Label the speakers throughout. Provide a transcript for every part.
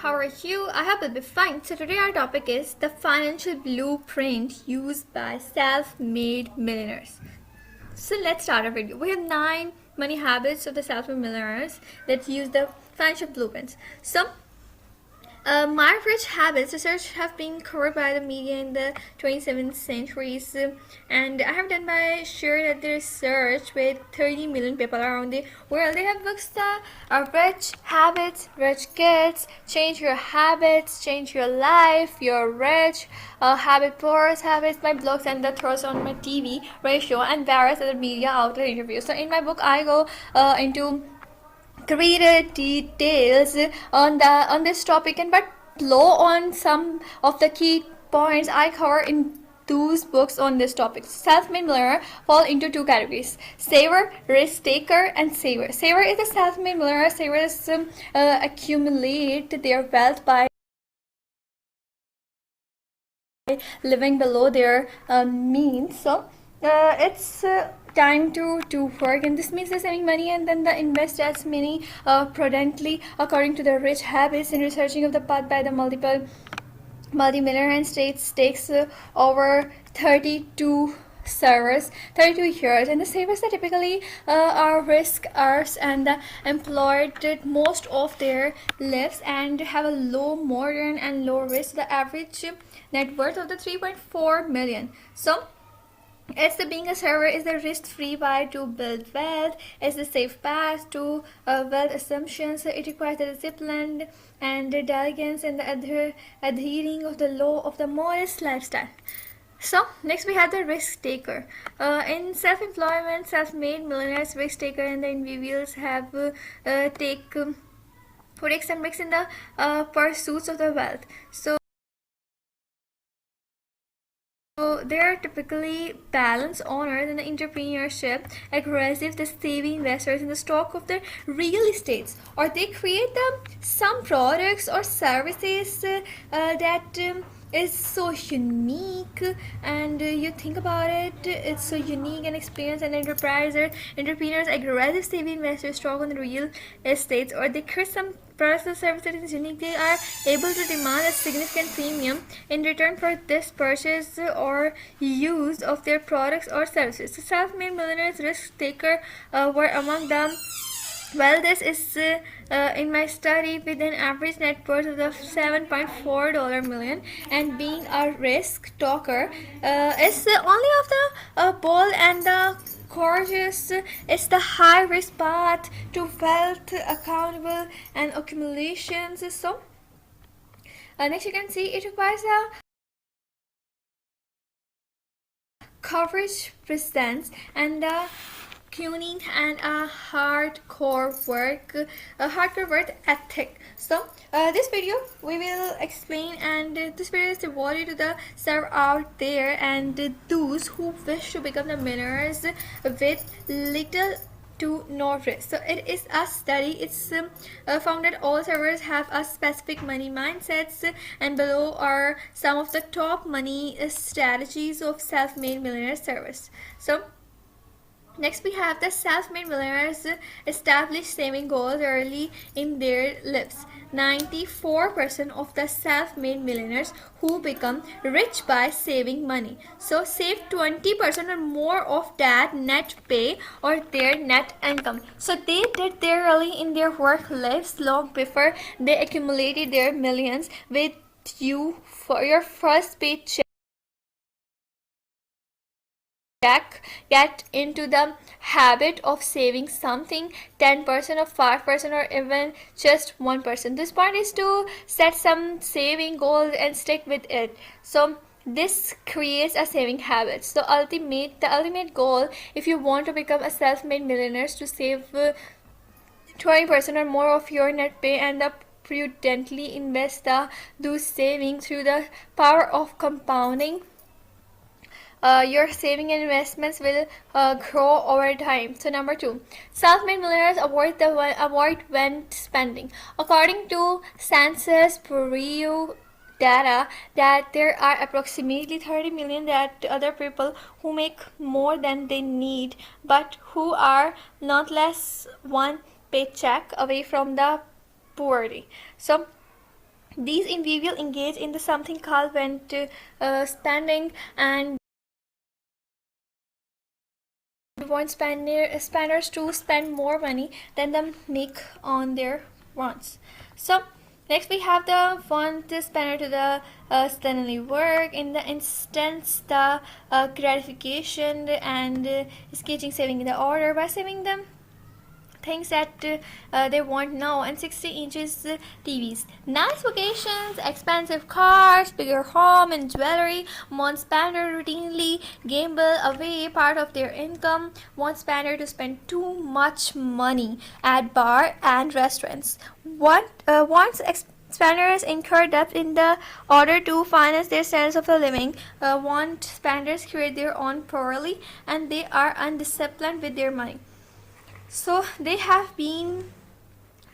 Speaker 1: how are you? I hope you'll be fine. So today our topic is the financial blueprint used by self-made millionaires. So let's start our video. We have 9 money habits of the self-made millionaires that use the financial blueprints. So my rich habits research have been covered by the media in the 27th centuries, and I have done my share of the research with 30 million people around the world. They have books that are rich habits, rich kids, change your habits, change your life, you're rich, habit poor habits, my blogs and the throws on my TV ratio and various other media outlet interviews. So in my book I go into greater details on this topic and but below on some of the key points I cover in those books on this topic. Self-made millionaire fall into two categories: saver, risk taker, and saver. Saver is a self-made millionaire. Savers accumulate their wealth by living below their means. So it's time to work, and this means they're saving money and then they invest as many prudently according to their rich habits. In researching of the path by the multi-millionaire and states takes over 32 servers 32 years, and the savers are typically are risk-averse and employed most of their lives and have a low modern and low risk. The average net worth of the 3.4 million. So as the being a server is the risk-free way to build wealth, is the safe path to wealth assumptions. It requires the discipline and the diligence and the adhering of the law of the modest lifestyle. So next we have the risk taker. In self-employment, self-made millionaires, risk taker and the individuals have take some risks in the pursuits of the wealth. So they are typically balance owners in the entrepreneurship, aggressive, the savvy investors in the stock of the real estates, or they create some products or services that is so unique, and you think about it, it's so unique and experienced and entrepreneurs, aggressive, savvy investors, stock on the real estates, or they create some products service that is unique. They are able to demand a significant premium in return for this purchase or use of their products or services. The self-made millionaires, risk taker were among them. Well, this is in my study with an average net worth of $7.4 million, and being a risk taker is only of the bold and the courageous. It's the high risk path to wealth, accountable and accumulations. So next you can see it requires a coverage presence and tuning and a hardcore work ethic. So this video we will explain, and this video is devoted to the server out there and those who wish to become the millionaires with little to no risk. So it is a study. It's found that all servers have a specific money mindsets, and below are some of the top money strategies of self-made millionaire servers. So next we have the self-made millionaires establish saving goals early in their lives. 94% of the self-made millionaires who become rich by saving money. So save 20% or more of that net pay or their net income. So they did their early in their work lives long before they accumulated their millions. With you for your first paycheck, get into the habit of saving something, 10% or 5% or even just 1%. This point is to set some saving goals and stick with it. So this creates a saving habit. So the ultimate goal, if you want to become a self-made millionaire, is to save 20% or more of your net pay and prudently invest those savings through the power of compounding. Your saving and investments will grow over time. So number 2, self-made millionaires avoid when spending. According to Census Bureau data, that there are approximately 30 million that other people who make more than they need, but who are not less one paycheck away from the poverty. So These individuals engage in the something called rent spending, and want spenders to spend more money than they make on their wants. So next we have the want spender to the steadily work. In the instance, the gratification and sketching saving in the order by saving them things that they want now, and 60 inches TVs, nice vacations, expensive cars, bigger home and jewelry. Want spender routinely gamble away part of their income. Want spender to spend too much money at bar and restaurants. Wants spenders incur debt in the order to finance their standards of living. Want spenders create their own poorly, and they are undisciplined with their money. So they have been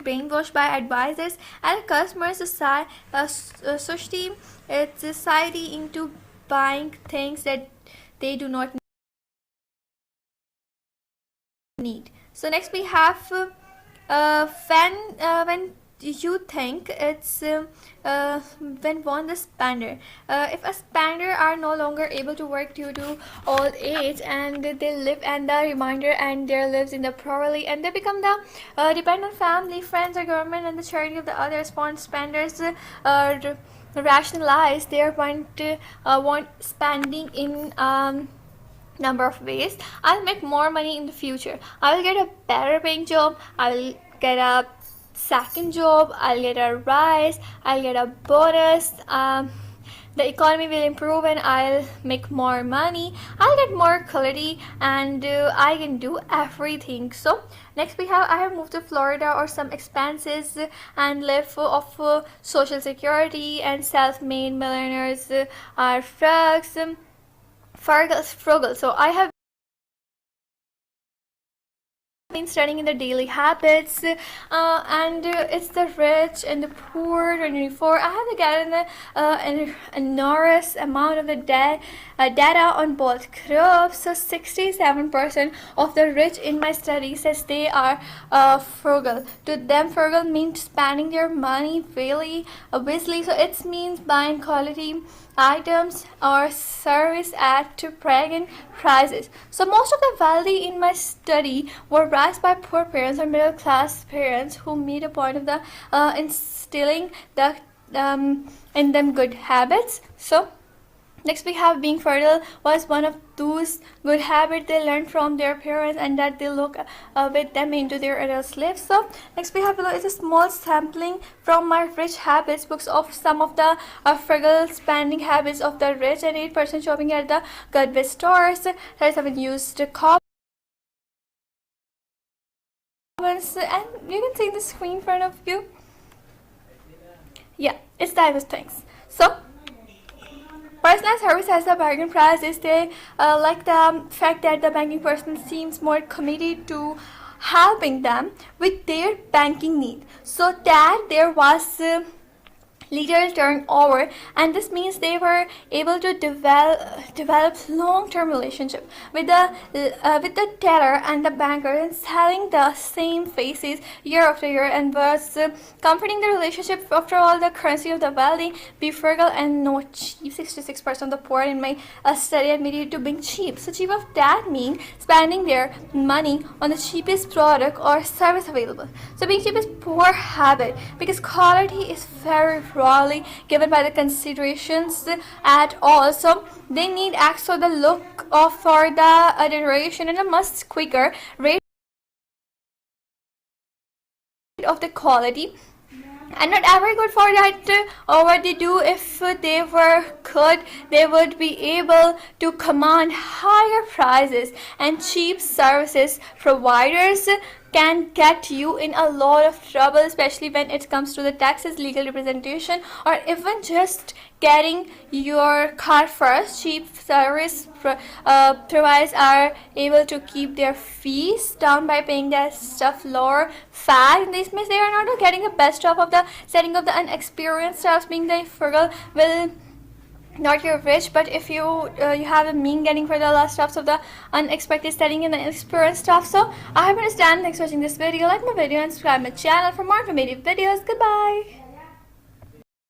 Speaker 1: brainwashed by advisors and customer society into buying things that they do not need. So next we have when you think it's when want the spender. If a spender are no longer able to work due to old age, and they live and the reminder and their lives in the poverty, and they become the dependent family, friends or government and the charity of the others. Want spenders rationalize their want spending in number of ways. I'll make more money in the future. I will get a better paying job. I will get a second job. I'll get a rise. I'll get a bonus. The economy will improve and I'll make more money. I'll get more quality, and I can do everything. So next we have, I have moved to Florida or some expenses and live of social security, and self-made millionaires are frugal. So I have been studying in the daily habits, and it's the rich and the poor 24. I have to get in an enormous amount of the data on both groups. So 67% of the rich in my study says they are frugal. To them, frugal means spending their money freely, obviously. So it means buying quality items or service at bargain prices. So most of the wealthy in my study were raised by poor parents or middle class parents who made a point of the instilling the in them good habits. So next we have being fertile was one of those good habits they learned from their parents and that they look with them into their adult lives. So next we have below is a small sampling from my rich habits books of some of the frugal spending habits of the rich, and 8% shopping at the Goodwill stores, 37 used coupons, and you can see the screen in front of you. Yeah, it's diverse things. So personal service as a bargain price is they like the fact that the banking person seems more committed to helping them with their banking need, so that there was little turnover, and this means they were able to develop long-term relationship with the teller and the banker, and selling the same faces year after year, and was comforting the relationship. After all, the currency of the wealthy be frugal and not cheap. 66% of the poor in my study admitted to being cheap. So cheap of that mean spending their money on the cheapest product or service available. So being cheap is poor habit because quality is very rawly given by the considerations at all. So they need actually the look of for the duration and a much quicker rate of the quality, and not ever good for that. Or what they do, if they were good, they would be able to command higher prices, and cheap services providers can get you in a lot of trouble, especially when it comes to the taxes, legal representation, or even just getting your car first. Cheap service providers are able to keep their fees down by paying their stuff lower fat. This means they are not getting the best job of the setting of the unexperienced staff. Being the frugal will not you're rich, but if you you have the mean getting for the last stuffs of the unexpected studying and the inexperienced stuff. So I hope you understand. Thanks for watching this video. Like my video and subscribe my channel for more informative videos. Goodbye.